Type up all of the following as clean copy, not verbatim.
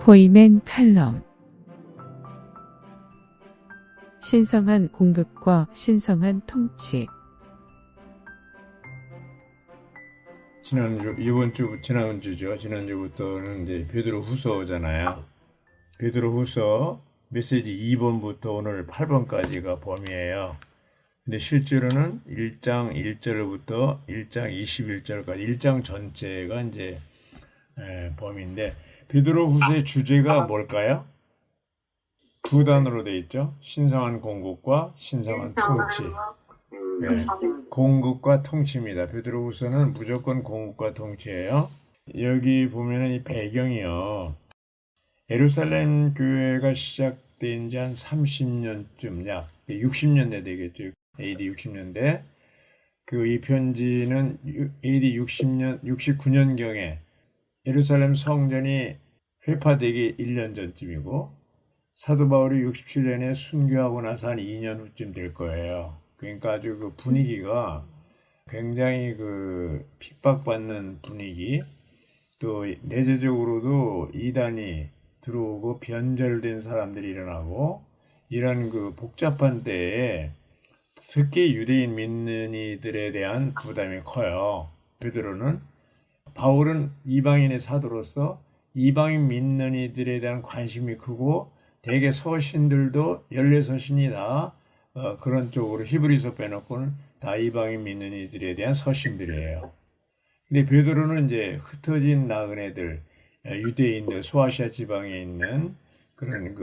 보이맨 칼럼. 신성한 공급과 신성한 통치. 지난주부터는 이제 베드로 후서잖아요. 베드로 후서 메시지 2번부터 오늘 8번까지가 범위예요. 근데 실제로는 1장 1절부터 1장 21절까지 1장 전체가 이제 범위인데, 베드로 후서의 주제가 뭘까요? 두 단어로 되어 있죠. 신성한 공급과 신성한 통치. 공급과 통치입니다. 베드로 후서는 무조건 공급과 통치예요. 여기 보면은 이 배경이요. 예루살렘 교회가 시작된 지 한 30년쯤, 약 60년대 되겠죠. AD 60년대. 이 편지는 AD 69년경에 예루살렘 성전이 회파되기 1년 전쯤이고, 사도 바울이 67년에 순교하고 나서 한 2년 후쯤 될 거예요. 그러니까 아주 그 분위기가 굉장히 핍박받는 분위기, 또 내재적으로도 이단이 들어오고 변절된 사람들이 일어나고, 이런 복잡한 때에 특히 유대인 믿는 이들에 대한 부담이 커요. 바울은 이방인의 사도로서 이방인 믿는 이들에 대한 관심이 크고, 대개 서신들도 14서신이 다 그런 쪽으로, 히브리서 빼놓고는 다 이방인 믿는 이들에 대한 서신들이에요. 근데 베드로는 이제 흩어진 나그네들, 유대인들, 소아시아 지방에 있는 그런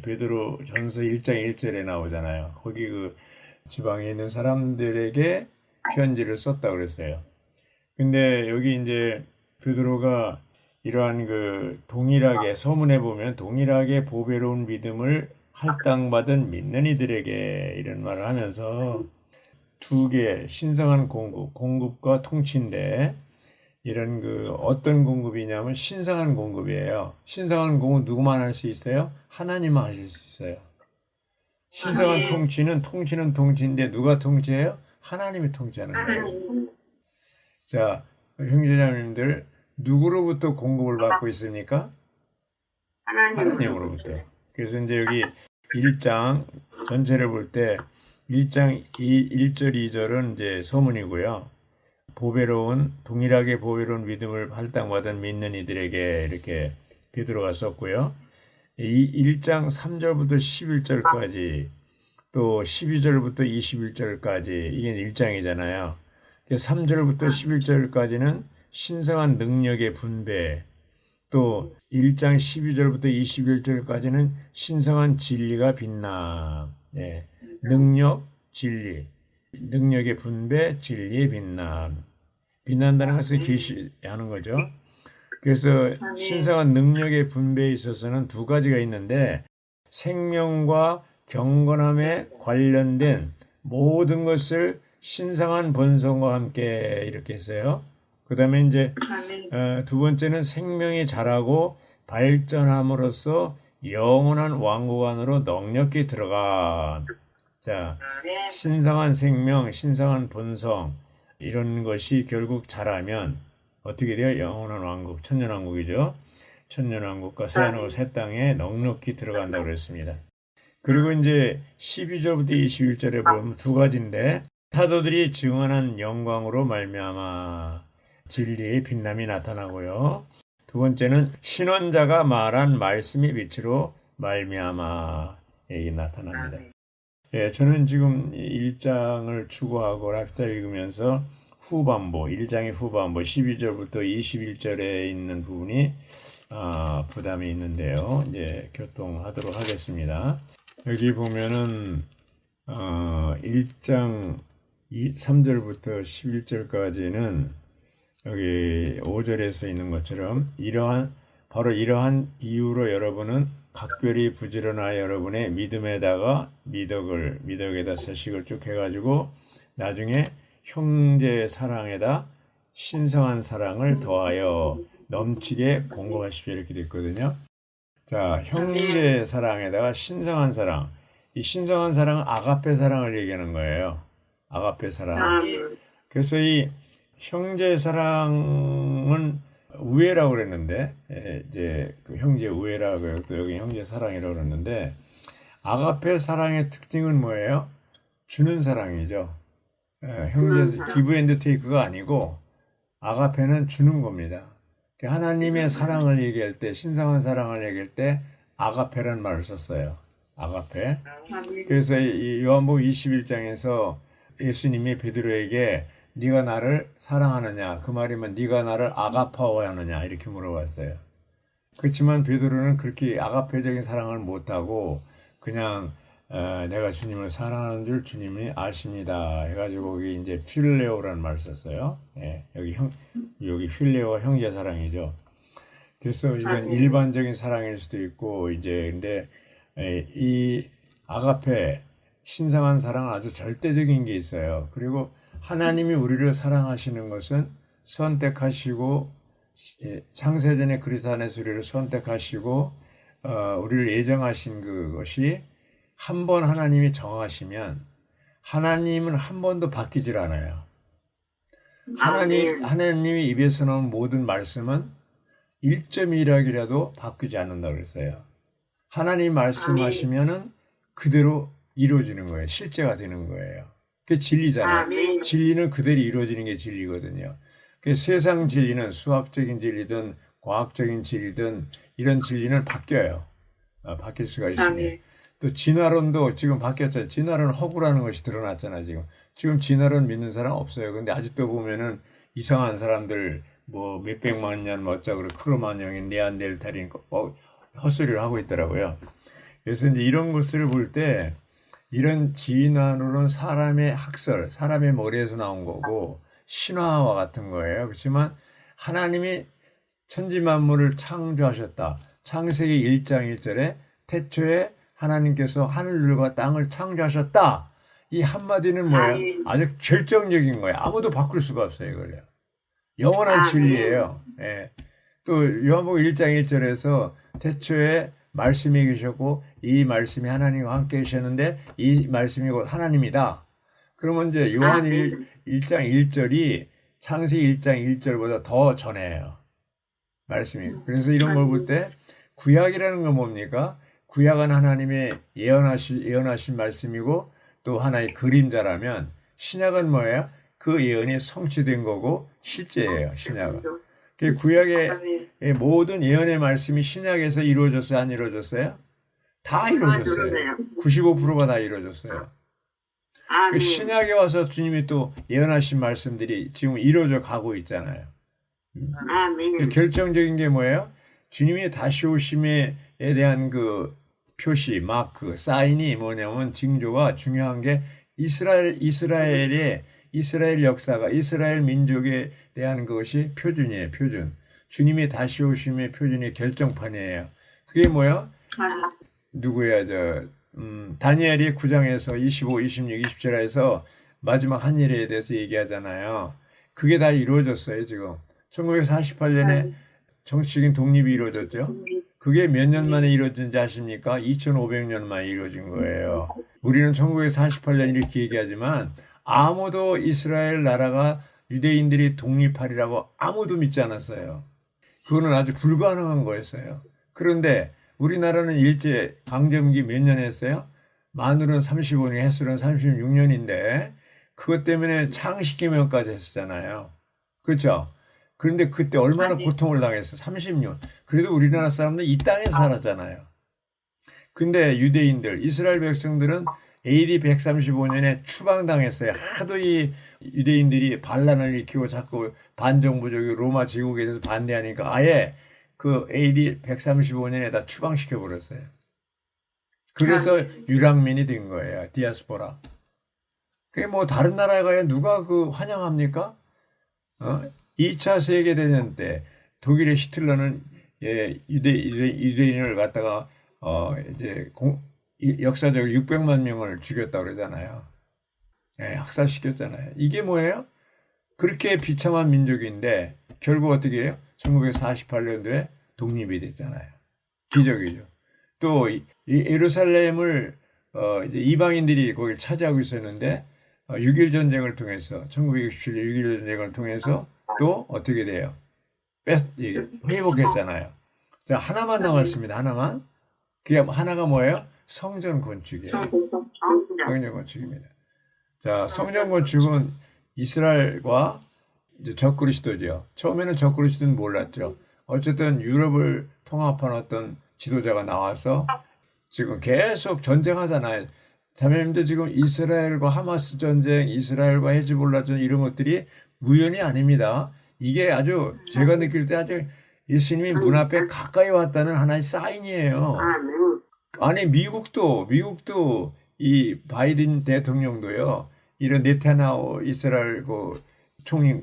베드로 전서 1장 1절에 나오잖아요. 거기 지방에 있는 사람들에게 편지를 썼다고 그랬어요. 근데 여기 이제 베드로가 이러한 동일하게, 서문에 보면 동일하게 보배로운 믿음을 할당받은 믿는 이들에게 이런 말을 하면서, 두 개, 신성한 공급과 통치인데, 이런 어떤 공급이냐면 신성한 공급이에요. 신성한 공급 누구만 할 수 있어요? 하나님만 하실 수 있어요. 신성한 통치는 통치인데 누가 통치해요? 하나님이 통치하는 거예요. 자, 형제자매님들, 누구로부터 공급을 받고 있습니까? 하나님으로부터. 그래서 이제 여기 1장 전체를 볼 때 1장 1절 2절은 이제 서문이고요. 동일하게 보배로운 믿음을 할당받은 믿는 이들에게 이렇게 베드로가 썼고요. 이 1장 3절부터 11절까지, 또 12절부터 21절까지, 이게 1장이잖아요. 3절부터 11절까지는 신성한 능력의 분배, 또 1장 12절부터 21절까지는 신성한 진리가 빛남. 능력, 진리, 능력의 분배, 진리의 빛남. 빛난다는 것을 계시하는 거죠. 그래서 신성한 능력의 분배에 있어서는 두 가지가 있는데, 생명과 경건함에 관련된 모든 것을 신성한 본성과 함께 이렇게 했어요. 그 다음에 이제 두 번째는 생명이 자라고 발전함으로써 영원한 왕국 안으로 넉넉히 들어간. 자, 신성한 생명, 신성한 본성, 이런 것이 결국 자라면 어떻게 돼요? 영원한 왕국, 천년왕국이죠. 천년왕국과 새하늘과 새 땅에 넉넉히 들어간다고 그랬습니다. 그리고 이제 12절부터 21절에 보면 두 가지인데, 사도들이 증언한 영광으로 말미암아 진리의 빛남이 나타나고요. 두 번째는 신원자가 말한 말씀의 빛으로 말미암아 이게 나타납니다. 저는 지금 1장을 추구하고 라피타 읽으면서 후반부, 1장의 후반부 12절부터 21절에 있는 부분이 부담이 있는데요. 이제 교통하도록 하겠습니다. 여기 보면은 1장 3절부터 11절까지는 여기 5절에서 있는 것처럼, 바로 이러한 이유로 여러분은 각별히 부지런하여 여러분의 믿음에다가 미덕에다 서식을 쭉 해가지고 나중에 형제의 사랑에다 신성한 사랑을 더하여 넘치게 공급하십시오, 이렇게 됐거든요. 자, 형제의 사랑에다가 신성한 사랑. 이 신성한 사랑은 아가페 사랑을 얘기하는 거예요. 아가페 사랑. 그래서 이 형제의 사랑은 우애라고 그랬는데, 이제 그 형제 우애라고, 또 여기 형제 사랑이라고 그랬는데, 아가페 사랑의 특징은 뭐예요? 주는 사랑이죠. 형제, 기브 앤드 테이크가 아니고, 아가페는 주는 겁니다. 하나님의 사랑을 얘기할 때, 신성한 사랑을 얘기할 때, 아가페라는 말을 썼어요. 아가페. 그래서 이 요한복음 21장에서 예수님이 베드로에게 네가 나를 사랑하느냐, 그 말이면 네가 나를 아가파워하느냐 이렇게 물어봤어요. 그렇지만 베드로는 그렇게 아가페적인 사랑을 못하고 그냥 내가 주님을 사랑하는 줄 주님이 아십니다 해가지고 거기 이제 필레오라는 말을 썼어요. 예, 여기 필레오가 형제 사랑이죠. 그래서 이건 일반적인 사랑일 수도 있고 이제 근데 이 아가페 신성한 사랑은 아주 절대적인 게 있어요. 그리고 하나님이 우리를 사랑하시는 것은 선택하시고 창세전에 그리스도 안에서 우리를 선택하시고 우리를 예정하신 그것이 한 번 하나님이 정하시면 하나님은 한 번도 바뀌질 않아요. 하나님이 입에서 나온 모든 말씀은 1.1억이라도 바뀌지 않는다고 그랬어요. 하나님 말씀하시면은 그대로 이루어지는 거예요. 실제가 되는 거예요. 그게 진리잖아요. 진리는 그대로 이루어지는 게 진리거든요. 그 세상 진리는 수학적인 진리든 과학적인 진리든 이런 진리는 바뀌어요. 바뀔 수가 있습니다. 또 진화론도 지금 바뀌었잖아요. 진화론 허구라는 것이 드러났잖아요. 지금 진화론 믿는 사람 없어요. 근데 아직도 보면은 이상한 사람들 뭐 몇백만 년 어쩌고 크로마뇽인 네안데르탈인 헛소리를 하고 있더라고요. 그래서 이제 이런 것을 볼 때 이런 진화론은 사람의 학설, 사람의 머리에서 나온 거고 신화와 같은 거예요. 그렇지만 하나님이 천지 만물을 창조하셨다. 창세기 1장 1절에 태초에 하나님께서 하늘과 땅을 창조하셨다. 이 한마디는 뭐예요? 아주 결정적인 거예요. 아무도 바꿀 수가 없어요. 이걸요. 영원한 진리예요. 예. 또 요한복음 1장 1절에서 태초에 말씀이 계셨고 이 말씀이 하나님과 함께 계셨는데 이 말씀이 곧 하나님이다. 그러면 이제 요한 1장 1절이 창세기 1장 1절보다 더 전해요. 말씀이. 그래서 이런 걸 볼 때 구약이라는 건 뭡니까? 구약은 하나님의 예언하신 말씀이고 또 하나의 그림자라면 신약은 뭐예요? 그 예언이 성취된 거고 실제예요. 신약은. 그 구약의 모든 예언의 말씀이 신약에서 이루어졌어요? 안 이루어졌어요? 다 이루어졌어요. 95%가 다 이루어졌어요. 그 신약에 와서 주님이 또 예언하신 말씀들이 지금 이루어져 가고 있잖아요. 그 결정적인 게 뭐예요? 주님이 다시 오심에 대한 그 표시, 마크, 사인이 뭐냐면 징조가 중요한 게 이스라엘 역사가 이스라엘 민족에 대한 것이 표준이에요. 표준. 주님이 다시 오심의 표준이 결정판이에요. 그게 뭐야? 누구야? 다니엘이 9장에서 25, 26, 27에서 마지막 한 일에 대해서 얘기하잖아요. 그게 다 이루어졌어요. 지금 1948년에 정치적인 독립이 이루어졌죠. 그게 몇 년 만에 이루어진지 아십니까? 2500년 만에 이루어진 거예요. 우리는 1948년 이렇게 얘기하지만 아무도 이스라엘 나라가 유대인들이 독립하리라고 아무도 믿지 않았어요. 그거는 아주 불가능한 거였어요. 그런데 우리나라는 일제 강점기 몇 년 했어요? 만으로는 35년, 횟수로는 36년인데 그것 때문에 창씨개명까지 했었잖아요. 그렇죠? 그런데 그때 얼마나 고통을 당했어? 30년. 그래도 우리나라 사람들은 이 땅에서 살았잖아요. 근데 유대인들, 이스라엘 백성들은 AD 135년에 추방당했어요. 하도 이 유대인들이 반란을 일으키고 자꾸 반정부적인 로마 제국에 대해서 반대하니까 아예 그 AD 135년에 다 추방시켜 버렸어요. 그래서 유랑민이 된 거예요. 디아스포라. 그게 뭐 다른 나라에 가야 누가 그 환영합니까? 2차 세계대전 때 독일의 히틀러는 유대인을 갖다가 이제 역사적으로 600만 명을 죽였다고 그러잖아요. 학살시켰잖아요. 이게 뭐예요? 그렇게 비참한 민족인데 결국 어떻게 해요? 1948년도에 독립이 됐잖아요. 기적이죠. 또 예루살렘을 이제 이방인들이 거기를 차지하고 있었는데 6.1 전쟁을 통해서 1967년 6.1 전쟁을 통해서 또 어떻게 돼요? 회복했잖아요. 자, 하나만 남았습니다. 하나만. 그게 하나가 뭐예요? 성전 건축이에요. 성전 건축입니다. 자, 성전 건축은 이스라엘과 이제 적그리스도죠. 처음에는 적그리스도는 몰랐죠. 어쨌든 유럽을 통합한 어떤 지도자가 나와서 지금 계속 전쟁하잖아요. 자매님들 지금 이스라엘과 하마스 전쟁, 이스라엘과 헤즈볼라 전쟁 이런 것들이 우연이 아닙니다. 이게 아주 제가 느낄 때 아주 예수님이 문 앞에 가까이 왔다는 하나의 사인이에요. 아니 미국도 이 바이든 대통령도요. 이런 네타냐후 이스라엘 그 총리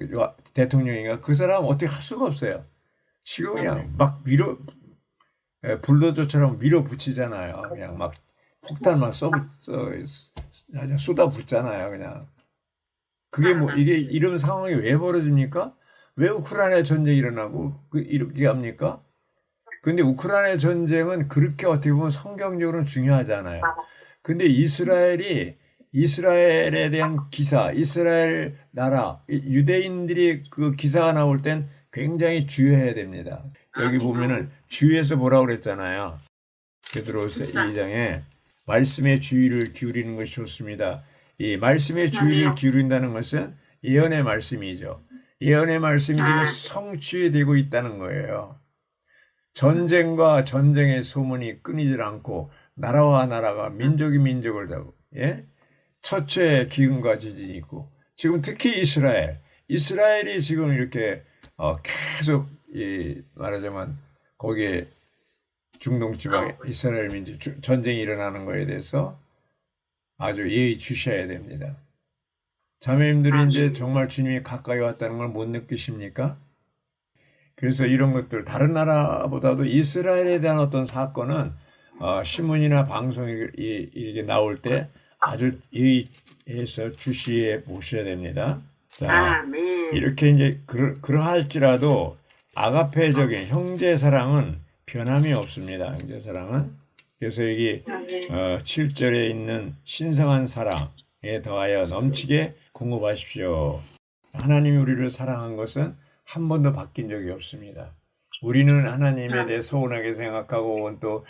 대통령인가 그 사람 어떻게 할 수가 없어요. 지금 그냥 막 불도저처럼 밀어붙이잖아요. 그냥 막 폭탄만 쏟아붓잖아요. 그냥 그게 뭐 이게 이런 상황이 왜 벌어집니까? 왜 우크라이나 전쟁이 일어나고 이렇게 합니까? 근데 우크라이나 전쟁은 그렇게 어떻게 보면 성경적으로는 중요하잖아요. 근데 이스라엘에 대한 기사, 이스라엘 나라, 유대인들이 그 기사가 나올 땐 굉장히 주의해야 됩니다. 여기 보면은 주의해서 뭐라고 그랬잖아요. 베드로서 2장에 말씀에 주의를 기울이는 것이 좋습니다. 이 말씀에 주의를 기울인다는 것은 예언의 말씀이죠. 예언의 말씀이 지금 성취되고 있다는 거예요. 전쟁과 전쟁의 소문이 끊이질 않고 나라와 나라가 민족이 민족을 잡고 처처에 기근과 지진이 있고 지금 특히 이스라엘이 지금 이렇게 계속 말하자면 거기에 중동 지방에 이스라엘 민족 전쟁이 일어나는 거에 대해서 아주 예의주셔야 됩니다. 자매님들이 이제 정말 주님이 가까이 왔다는 걸 못 느끼십니까? 그래서 이런 것들 다른 나라보다도 이스라엘에 대한 어떤 사건은 신문이나 방송이 이렇게 나올 때 아주 예의해서 주시해 보셔야 됩니다. 자, 이렇게 이제 그러할지라도 아가페적인 형제 사랑은 변함이 없습니다. 형제 사랑은. 그래서 여기 7절에 있는 신성한 사랑에 더하여 넘치게 공급하십시오. 하나님이 우리를 사랑한 것은 한 번도 바뀐 적이 없습니다. 우리는 하나님에 대해 서운하게 생각하고 또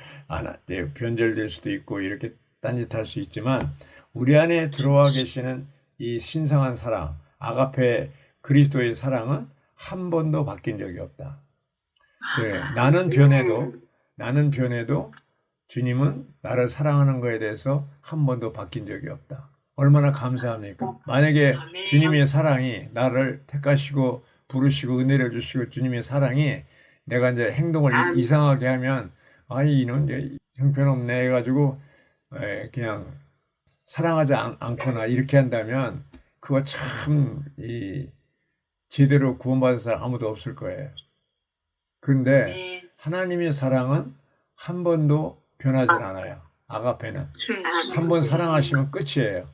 변절될 수도 있고 이렇게 딴짓할 수 있지만 우리 안에 들어와 계시는 이 신성한 사랑, 아가페 그리스도의 사랑은 한 번도 바뀐 적이 없다. 네, 나는 변해도 주님은 나를 사랑하는 것에 대해서 한 번도 바뀐 적이 없다. 얼마나 감사합니까? 만약에 주님의 사랑이 나를 택하시고 부르시고 은혜를 주시고 주님의 사랑이 내가 이제 행동을 이상하게 하면 이놈 이제 형편없네 해가지고 그냥 사랑하지 않거나 이렇게 한다면 그거 참 제대로 구원받은 사람 아무도 없을 거예요. 그런데 하나님의 사랑은 한 번도 변하지 않아요. 아가페는 한 번 사랑하시면 끝이에요.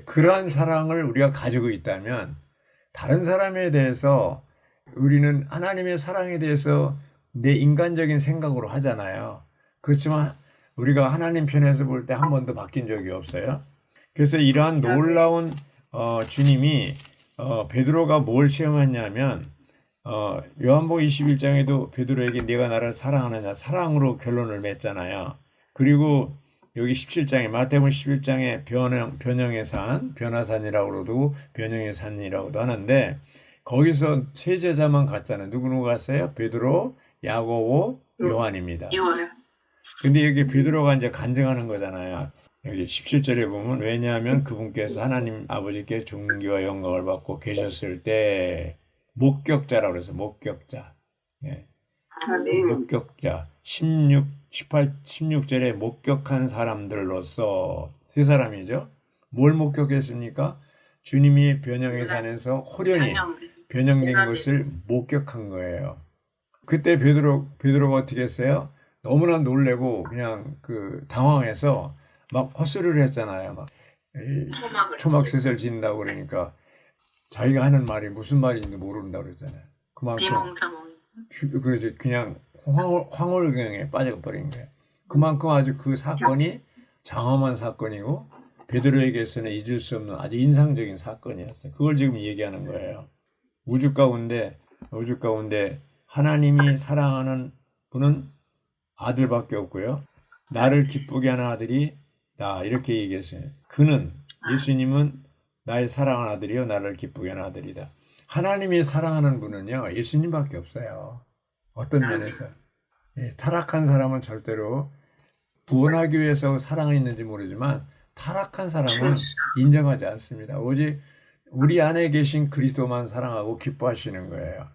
그러한 사랑을 우리가 가지고 있다면 다른 사람에 대해서 우리는 하나님의 사랑에 대해서 내 인간적인 생각으로 하잖아요. 그렇지만 우리가 하나님 편에서 볼 때 한 번도 바뀐 적이 없어요. 그래서 이러한 놀라운 주님이 베드로가 뭘 시험했냐면 요한복음 21장에도 베드로에게 네가 나를 사랑하느냐 사랑으로 결론을 맺잖아요. 그리고 여기 17장에 마태복음 11장에 변형의 산, 변화산이라고 그러고 변형의 산이라고도 하는데 거기서 세 제자만 갔잖아요. 누구 갔어요? 베드로, 야고보, 요한입니다. 근데 여기 베드로가 이제 간증하는 거잖아요. 여기 17절에 보면 왜냐하면 그분께서 하나님 아버지께 존귀와 영광을 받고 계셨을 때 목격자라고 그래서 목격자. 목격자 16절에 목격한 사람들로서 세 사람이죠. 뭘 목격했습니까? 주님이 변형의 산에서 호련히 변형된 것을 목격한 거예요. 그때 베드로가 어떻게 했어요? 너무나 놀래고 그냥 당황해서 막 헛소리를 했잖아요. 막 초막셋을 짓는다고 그러니까 자기가 하는 말이 무슨 말인지 모른다고 그랬잖아요. 그만큼 그래서 그냥 황홀경에 빠져버린 거예요. 그만큼 아주 그 사건이 장엄한 사건이고 베드로에게서는 잊을 수 없는 아주 인상적인 사건이었어요. 그걸 지금 얘기하는 거예요. 우주 가운데 하나님이 사랑하는 분은 아들밖에 없고요. 나를 기쁘게 하는 아들이 나 이렇게 얘기했어요. 그는 예수님은 나의 사랑하는 아들이요 나를 기쁘게 하는 아들이다. 하나님이 사랑하는 분은요 예수님밖에 없어요. 어떤 면에서 타락한 사람은 절대로 구원하기 위해서 사랑이 있는지 모르지만 타락한 사람은 인정하지 않습니다. 오직 우리 안에 계신 그리스도만 사랑하고 기뻐하시는 거예요.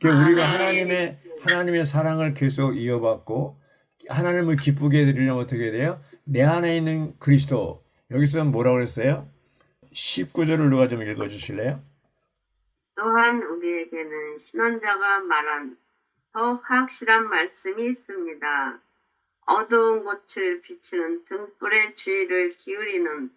그러니까 우리가 하나님의 사랑을 계속 이어받고 하나님을 기쁘게 해드리려면 어떻게 돼요? 내 안에 있는 그리스도. 여기서 뭐라고 그랬어요? 19절을 누가 좀 읽어주실래요? 또한 우리에게는 신원자가 말한 더 확실한 말씀이 있습니다. 어두운 곳을 비추는 등불의 주의를 기울이는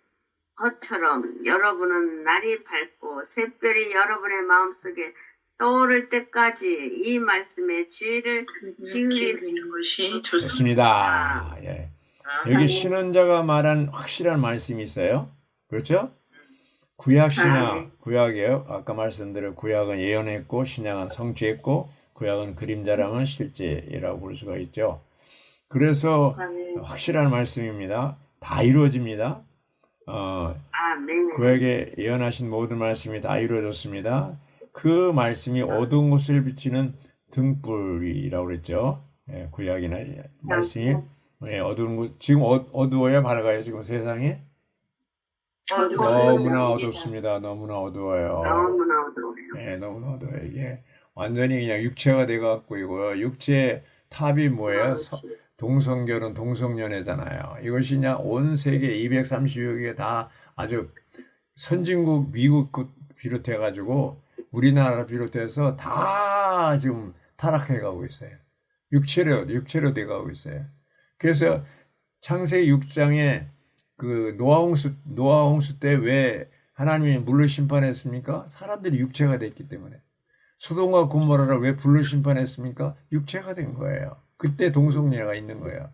것처럼 여러분은 날이 밝고 샛별이 여러분의 마음속에 떠오를 때까지 이 말씀에 주의를 기울이는 것이 좋습니다. 예. 여기 신원자가 말한 확실한 말씀이 있어요. 그렇죠? 구약 신약, 구약이에요. 아까 말씀드린 구약은 예언했고 신약은 성취했고 구약은 그림자라면 실제라고 볼 수가 있죠. 그래서 확실한 말씀입니다. 다 이루어집니다. 구약에 예언하신 모든 말씀이 다 이루어졌습니다. 그 말씀이 어두운 곳을 비치는 등불이라고 그랬죠. 예, 구약이나 말씀이 어두운 곳 지금 어두워요, 밝아요 지금 세상에? 너무나 어둡습니다. 너무나 어두워요. 너무나 어두워요. 네, 너무나 어두워요. 이게 완전히 그냥 육체가 돼갖고 이거요. 육체의 탑이 뭐예요? 동성결혼, 동성연애잖아요. 이것이 그냥 온 세계 230여 개 다 아주 선진국, 미국 비롯해가지고 우리나라 비롯해서 다 지금 타락해가고 있어요. 육체로 돼가고 있어요. 그래서 창세기 6장에 그 노아홍수 때 왜 하나님이 물로 심판했습니까? 사람들이 육체가 됐기 때문에. 소돔과 고모라를 왜 불로 심판했습니까? 육체가 된 거예요. 그때 동성애가 있는 거예요.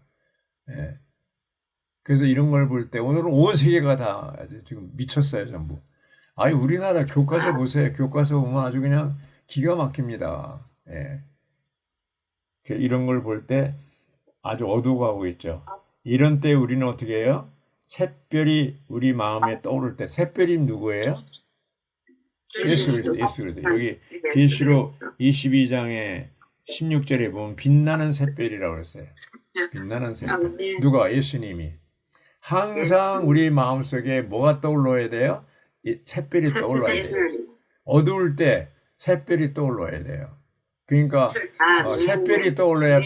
예. 그래서 이런 걸 볼 때 오늘은 온 세계가 다 지금 미쳤어요, 전부. 아니 우리나라 교과서 보세요. 교과서 보면 아주 그냥 기가 막힙니다. 예. 이런 걸 볼 때 아주 어두워가고 있죠. 이런 때 우리는 어떻게 해요? 샛별이 우리 마음에 떠오를 때 샛별이 누구예요? 예수 그리스도. 여기 계시록 22장에 16절에 보면 빛나는 샛별이라고 그랬어요. 빛나는 샛별. 누가? 예수님이. 항상 우리 마음속에 뭐가 떠올라야 돼요? 샛별이 떠올라야 돼요. 어두울 때 샛별이 떠올라야 돼요. 그러니까 샛별이 떠올라야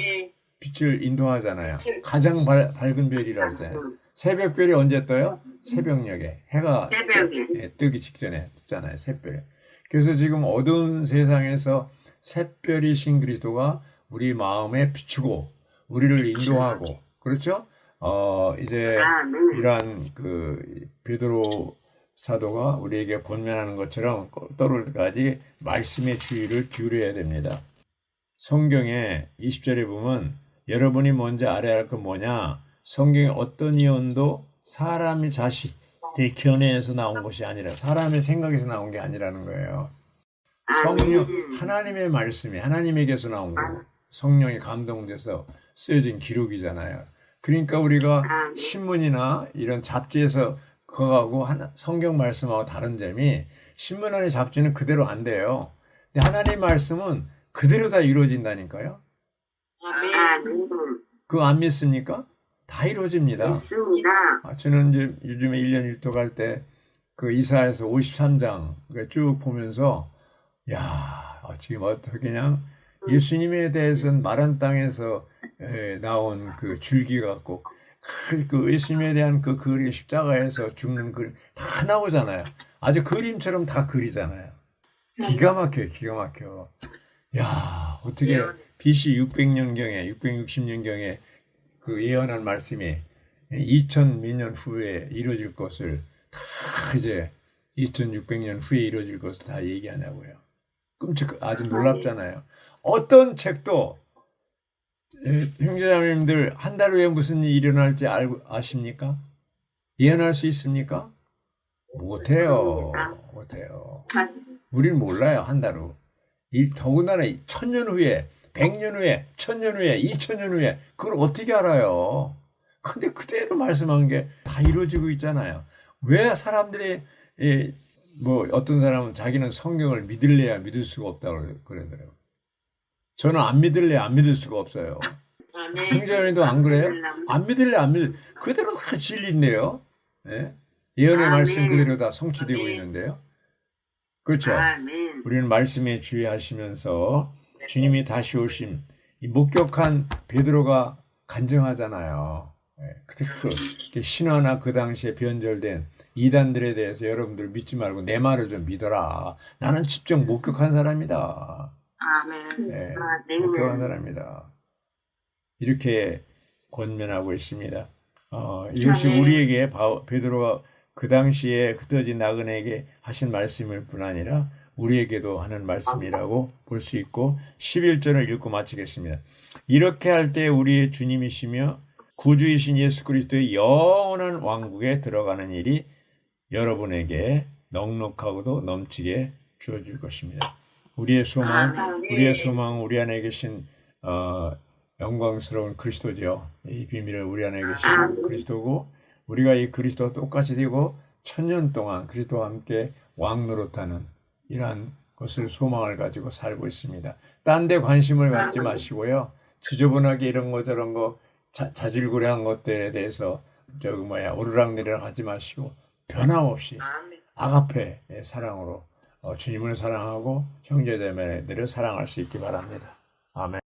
빛을 인도하잖아요. 가장 밝은 별이라고 하잖아요. 새벽별이 언제 떠요? 새벽녘에. 해가 뜨기 직전에 뜨잖아요. 새별이. 그래서 지금 어두운 세상에서 샛별이신 그리스도가 우리 마음에 비추고 우리를 인도하고 그렇죠? 이제 이러한 그 베드로 사도가 우리에게 권면하는 것처럼 떠오를 때까지 말씀의 주의를 기울여야 됩니다. 성경에 20절에 보면 여러분이 먼저 알아야 할 건 뭐냐? 성경에 어떤 예언도 사람이 자신의 견해에서 나온 것이 아니라 사람의 생각에서 나온 게 아니라는 거예요. 성령, 하나님의 말씀이 하나님에게서 나온 거고 성령이 감동돼서 쓰여진 기록이잖아요. 그러니까 우리가 신문이나 이런 잡지에서 그거하고 성경 말씀하고 다른 점이 신문 안의 잡지는 그대로 안 돼요. 근데 하나님 말씀은 그대로 다 이루어진다니까요. 그거 안 믿습니까? 다 이루어집니다. 믿습니다. 저는 이제 요즘에 1년 1도 갈 때 그 이사야서 53장 쭉 보면서 야, 지금 어떻게 그냥 예수님에 대해서는 마른 땅에서 나온 그 줄기 같고 그 예수님에 대한 그 그림 십자가에서 죽는 그림 다 나오잖아요. 아주 그림처럼 다 그리잖아요. 기가 막혀요. 기가 막혀. 야, 어떻게 BC 600년경에 660년경에 그 예언한 말씀이 2000 몇 년 후에 이루어질 것을 다 이제 2600년 후에 이루어질 것을 다 얘기하냐고요. 아주 놀랍잖아요. 어떤 책도 형제자매님들 한 달 후에 무슨 일이 일어날지 아십니까? 예언할 수 있습니까? 못해요. 못해요. 우리는 몰라요. 한 달 후. 더군다나 1000년 후에, 100년 후에, 1000년 후에, 2000년 후에 그걸 어떻게 알아요? 근데 그대로 말씀한 게 다 이루어지고 있잖아요. 왜 사람들이 뭐 어떤 사람은 자기는 성경을 믿을래야 믿을 수가 없다고 그러더라고요. 저는 안 믿을래 안 믿을 수가 없어요. 아멘. 형제님도 안 그래요? 안 믿을래 안 믿을 그대로 다 진리인데요. 예? 예언의 아멘. 말씀 그대로 다 성취되고 아멘. 있는데요. 그렇죠? 아멘. 우리는 말씀에 주의하시면서 주님이 다시 오심, 이 목격한 베드로가 간증하잖아요. 그 신화나 그 당시에 변절된 이단들에 대해서 여러분들 믿지 말고 내 말을 좀 믿어라. 나는 직접 목격한 사람이다. 아멘. 네, 아멘. 목격한 사람이다. 이렇게 권면하고 있습니다. 이것이 아멘. 우리에게 베드로가 그 당시에 흩어진 나그네에게 하신 말씀일 뿐 아니라 우리에게도 하는 말씀이라고 볼 수 있고 11절을 읽고 마치겠습니다. 이렇게 할 때 우리의 주님이시며 구주이신 예수 그리스도의 영원한 왕국에 들어가는 일이 여러분에게 넉넉하고도 넘치게 주어질 것입니다. 우리의 소망, 우리 안에 계신 영광스러운 그리스도죠. 이 비밀을 우리 안에 계신 그리스도고 우리가 이 그리스도와 똑같이 되고 1000년 동안 그리스도와 함께 왕 노릇하는 이러한 것을 소망을 가지고 살고 있습니다. 딴 데 관심을 갖지 마시고요. 지저분하게 이런 거 저런 거 자질구레한 것들에 대해서 오르락내리락 하지 마시고 변함없이 아가페의 사랑으로 주님을 사랑하고 형제자매들을 사랑할 수 있기 바랍니다. 아멘.